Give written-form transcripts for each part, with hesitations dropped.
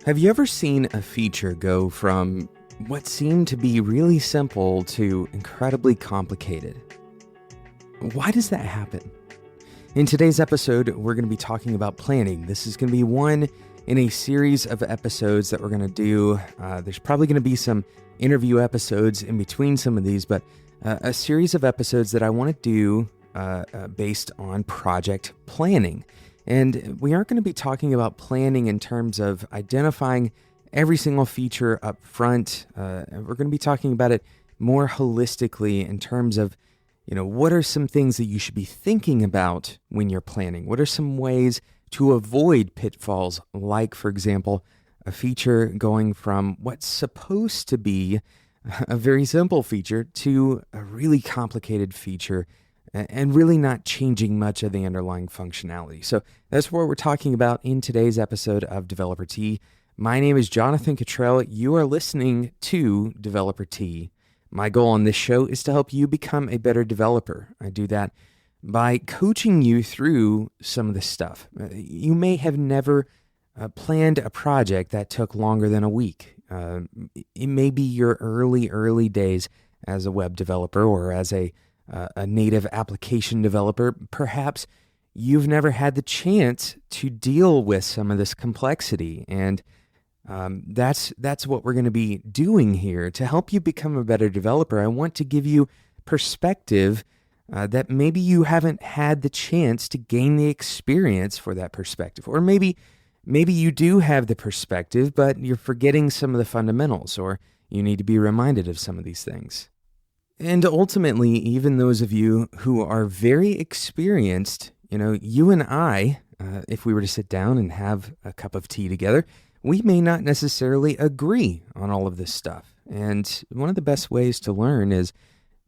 Have you ever seen a feature go from what seemed to be really simple to incredibly complicated? Why does that happen? In today's episode, we're going to be talking about planning. This is going to be one in a series of episodes that we're going to do. There's probably going to be some interview episodes in between some of these, but a series of episodes that I want to do based on project planning. And we aren't going to be talking about planning in terms of identifying every single feature up front. We're going to be talking about it more holistically in terms of, what are some things that you should be thinking about when you're planning? What are some ways to avoid pitfalls like, for example, a feature going from what's supposed to be a very simple feature to a really complicated feature and really not changing much of the underlying functionality. So that's what we're talking about in today's episode of Developer Tea. My name is Jonathan Cottrell. You are listening to Developer Tea. My goal on this show is to help you become a better developer. I do that by coaching you through some of this stuff. You may have never planned a project that took longer than a week. It may be your early days as a web developer or as a native application developer. Perhaps you've never had the chance to deal with some of this complexity, and that's what we're going to be doing here to help you become a better developer. I want to give you perspective that maybe you haven't had the chance to gain the experience for that perspective, or maybe you do have the perspective, but you're forgetting some of the fundamentals, or you need to be reminded of some of these things. And ultimately, even those of you who are very experienced, you and I, if we were to sit down and have a cup of tea together, we may not necessarily agree on all of this stuff. And one of the best ways to learn is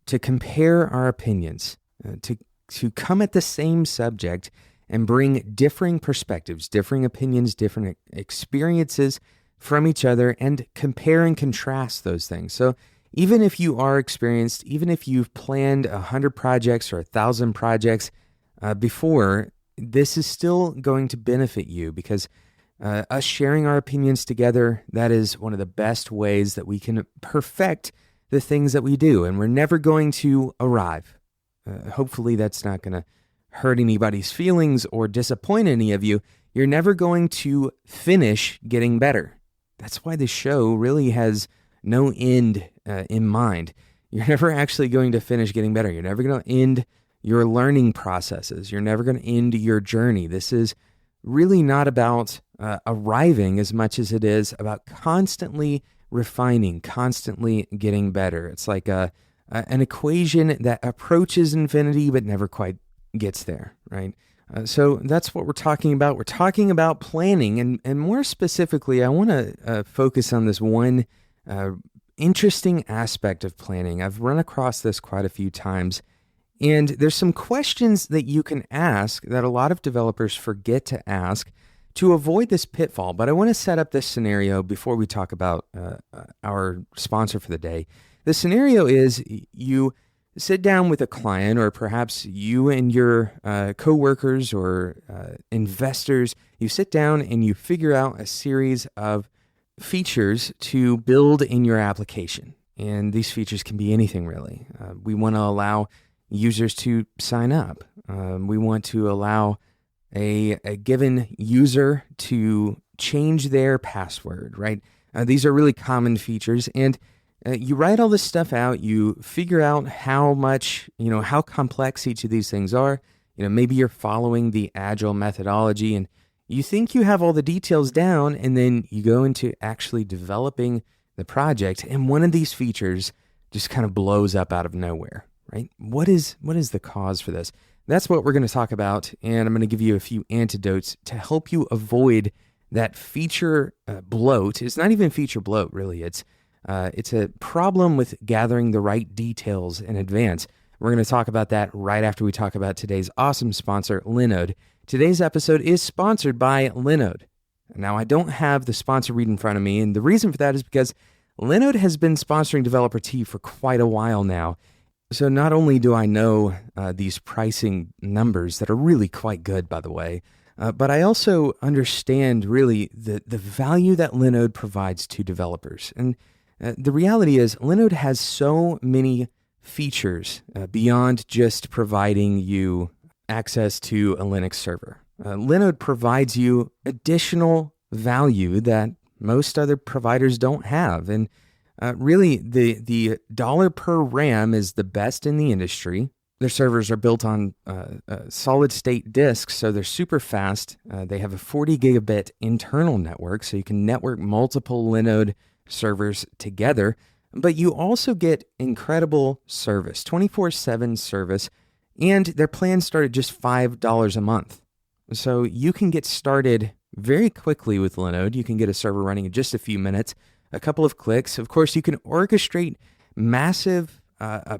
to compare our opinions, to come at the same subject and bring differing perspectives, differing opinions, different experiences from each other, and compare and contrast those things. So even if you are experienced, even if you've planned 100 projects or 1,000 projects before, this is still going to benefit you because us sharing our opinions together, that is one of the best ways that we can perfect the things that we do. And we're never going to arrive. Hopefully that's not going to hurt anybody's feelings or disappoint any of you. You're never going to finish getting better. That's why this show really has no end in mind. You're never actually going to finish getting better. You're never going to end your learning processes. You're never going to end your journey. This is really not about arriving as much as it is about constantly refining, constantly getting better. It's like an equation that approaches infinity but never quite gets there, right? So that's what we're talking about. We're talking about planning, and more specifically, I want to focus on this one interesting aspect of planning. I've run across this quite a few times, and there's some questions that you can ask that a lot of developers forget to ask to avoid this pitfall. But I want to set up this scenario before we talk about our sponsor for the day. The scenario is you sit down with a client, or perhaps you and your coworkers or investors, you sit down and you figure out a series of features to build in your application. And these features can be anything really. We want to allow users to sign up. We want to allow a given user to change their password, right? These are really common features. And you write all this stuff out, you figure out how much, how complex each of these things are. Maybe you're following the Agile methodology and you think you have all the details down, and then you go into actually developing the project, and one of these features just kind of blows up out of nowhere, right? What is the cause for this? That's what we're going to talk about, and I'm going to give you a few antidotes to help you avoid that feature bloat. It's not even feature bloat, really. It's a problem with gathering the right details in advance. We're going to talk about that right after we talk about today's awesome sponsor, Linode. Today's episode is sponsored by Linode. Now, I don't have the sponsor read in front of me, and the reason for that is because Linode has been sponsoring Developer Tea for quite a while now. So not only do I know these pricing numbers that are really quite good, by the way, But I also understand really the value that Linode provides to developers. And the reality is Linode has so many features beyond just providing you access to a Linux server. Linode provides you additional value that most other providers don't have. And really, the dollar per RAM is the best in the industry. Their servers are built on solid state disks, so they're super fast. They have a 40 gigabit internal network, so you can network multiple Linode servers together. But you also get incredible service, 24/7 service, and their plans start at just $5 a month. So you can get started very quickly with Linode. You can get a server running in just a few minutes, a couple of clicks. Of course, you can orchestrate massive,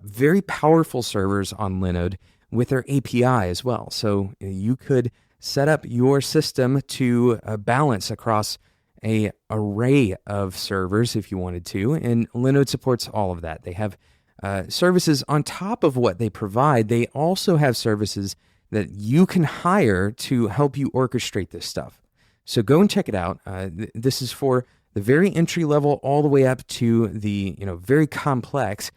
very powerful servers on Linode with their API as well. So you could set up your system to balance across an array of servers if you wanted to, and Linode supports all of that. They have services on top of what they provide. They also have services that you can hire to help you orchestrate this stuff. So go and check it out. This is for the very entry level all the way up to the very complex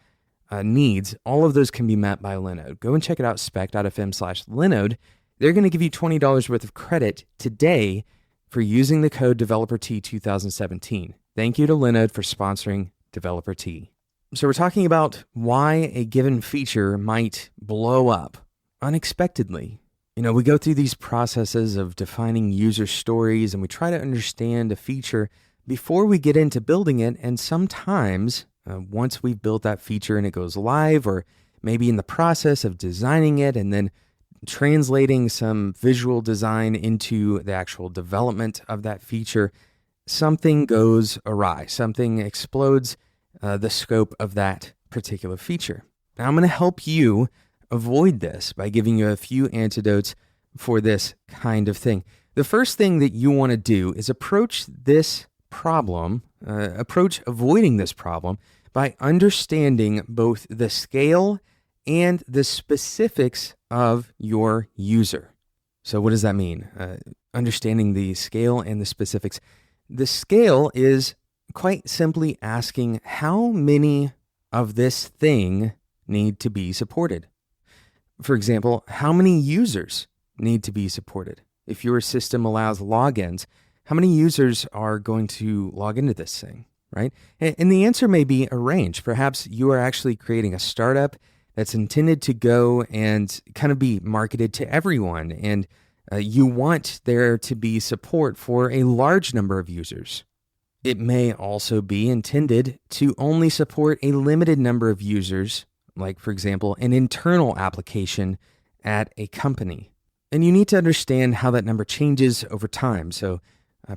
needs. All of those can be met by Linode. Go and check it out, spec.fm/Linode. They're going to give you $20 worth of credit today for using the code DeveloperT2017. Thank you to Linode for sponsoring DeveloperT. So we're talking about why a given feature might blow up unexpectedly. We go through these processes of defining user stories, and we try to understand a feature before we get into building it. And sometimes once we've built that feature and it goes live, or maybe in the process of designing it and then translating some visual design into the actual development of that feature, something goes awry. Something explodes the scope of that particular feature. Now, I'm going to help you avoid this by giving you a few antidotes for this kind of thing. The first thing that you want to do is approach this problem, avoiding this problem by understanding both the scale and the specifics of your user. So what does that mean? Understanding the scale and the specifics. The scale is quite simply asking how many of this thing need to be supported. For example, how many users need to be supported? If your system allows logins, how many users are going to log into this thing, right? And the answer may be a range. Perhaps you are actually creating a startup that's intended to go and kind of be marketed to everyone, and you want there to be support for a large number of users. It may also be intended to only support a limited number of users, like, for example, an internal application at a company. And you need to understand how that number changes over time. So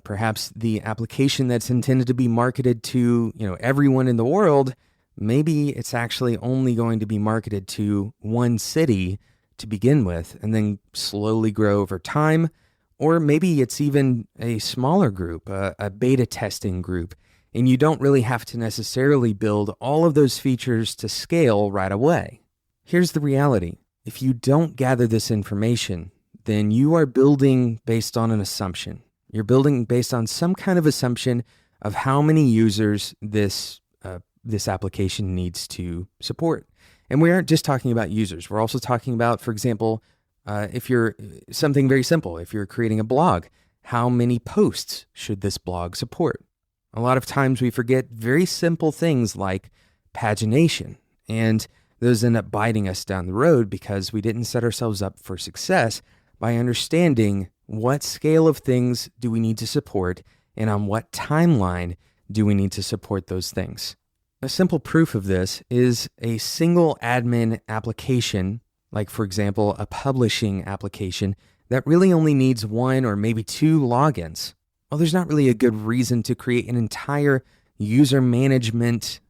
perhaps the application that's intended to be marketed to everyone in the world, maybe it's actually only going to be marketed to one city to begin with and then slowly grow over time. Or maybe it's even a smaller group, a beta testing group, and you don't really have to necessarily build all of those features to scale right away. Here's the reality. If you don't gather this information, then you are building based on an assumption. You're building based on some kind of assumption of how many users this application needs to support. And we aren't just talking about users. We're also talking about, for example, if you're something very simple, if you're creating a blog, how many posts should this blog support? A lot of times we forget very simple things like pagination, and those end up biting us down the road because we didn't set ourselves up for success by understanding what scale of things do we need to support and on what timeline do we need to support those things. A simple proof of this is a single admin application, like, for example, a publishing application that really only needs one or maybe two logins. Well, there's not really a good reason to create an entire user management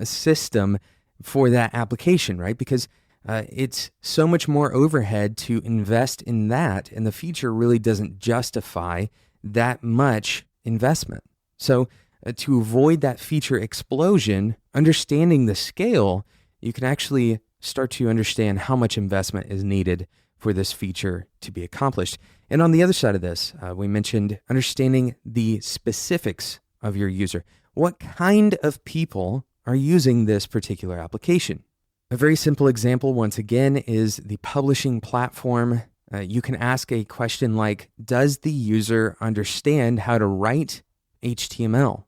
system for that application, right? Because it's so much more overhead to invest in that, and the feature really doesn't justify that much investment. So to avoid that feature explosion, understanding the scale, you can actually start to understand how much investment is needed for this feature to be accomplished. And on the other side of this, we mentioned understanding the specifics of your user. What kind of people are using this particular application? A very simple example, once again, is the publishing platform. You can ask a question like, does the user understand how to write HTML?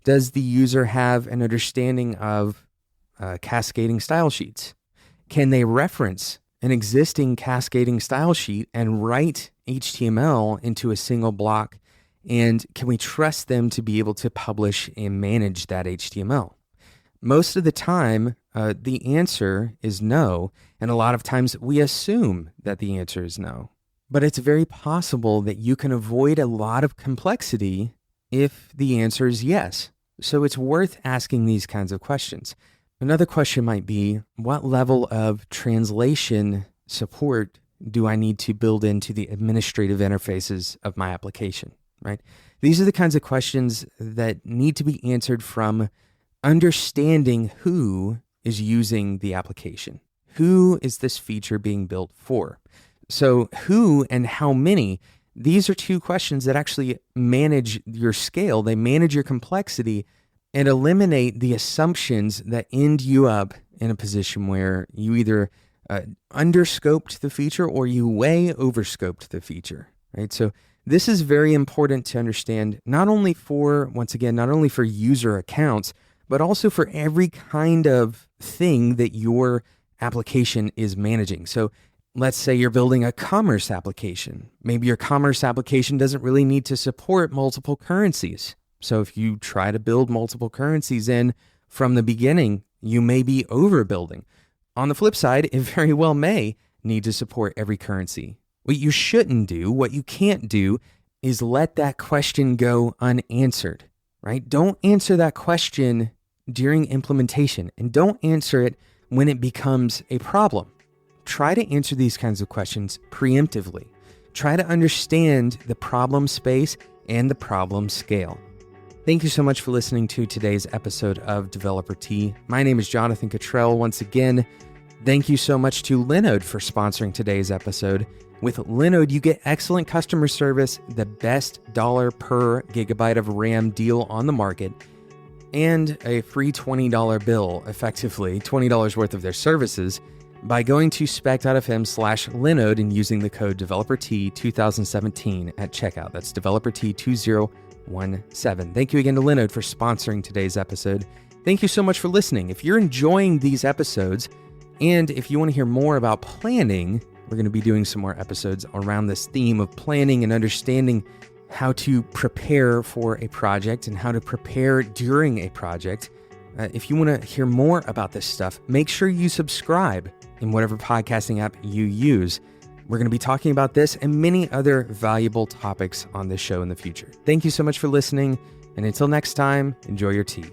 Does the user have an understanding of cascading style sheets? Can they reference an existing cascading style sheet and write HTML into a single block? And can we trust them to be able to publish and manage that HTML? Most of the time, the answer is no. And a lot of times we assume that the answer is no. But it's very possible that you can avoid a lot of complexity if the answer is yes. So it's worth asking these kinds of questions. Another question might be, what level of translation support do I need to build into the administrative interfaces of my application, right? These are the kinds of questions that need to be answered from understanding who is using the application. Who is this feature being built for? So who and how many, these are two questions that actually manage your scale. They manage your complexity and eliminate the assumptions that end you up in a position where you either underscoped the feature or you way overscoped the feature, right? So this is very important to understand, not only for user accounts, but also for every kind of thing that your application is managing. So let's say you're building a commerce application. Maybe your commerce application doesn't really need to support multiple currencies. So if you try to build multiple currencies in from the beginning, you may be overbuilding. On the flip side, it very well may need to support every currency. What you shouldn't do, what you can't do, is let that question go unanswered, right? Don't answer that question during implementation, and don't answer it when it becomes a problem. Try to answer these kinds of questions preemptively. Try to understand the problem space and the problem scale. Thank you so much for listening to today's episode of Developer Tea. My name is Jonathan Cottrell. Once again, thank you so much to Linode for sponsoring today's episode. With Linode, you get excellent customer service, the best dollar per gigabyte of RAM deal on the market, and a free $20 bill, effectively $20 worth of their services, by going to spec.fm/Linode and using the code DeveloperT2017 at checkout. That's DeveloperT2017. Thank you again to Linode for sponsoring today's episode. Thank you so much for listening. If you're enjoying these episodes, and if you want to hear more about planning, we're going to be doing some more episodes around this theme of planning and understanding how to prepare for a project and how to prepare during a project. If you want to hear more about this stuff, make sure you subscribe in whatever podcasting app you use. We're going to be talking about this and many other valuable topics on this show in the future. Thank you so much for listening, and until next time, enjoy your tea.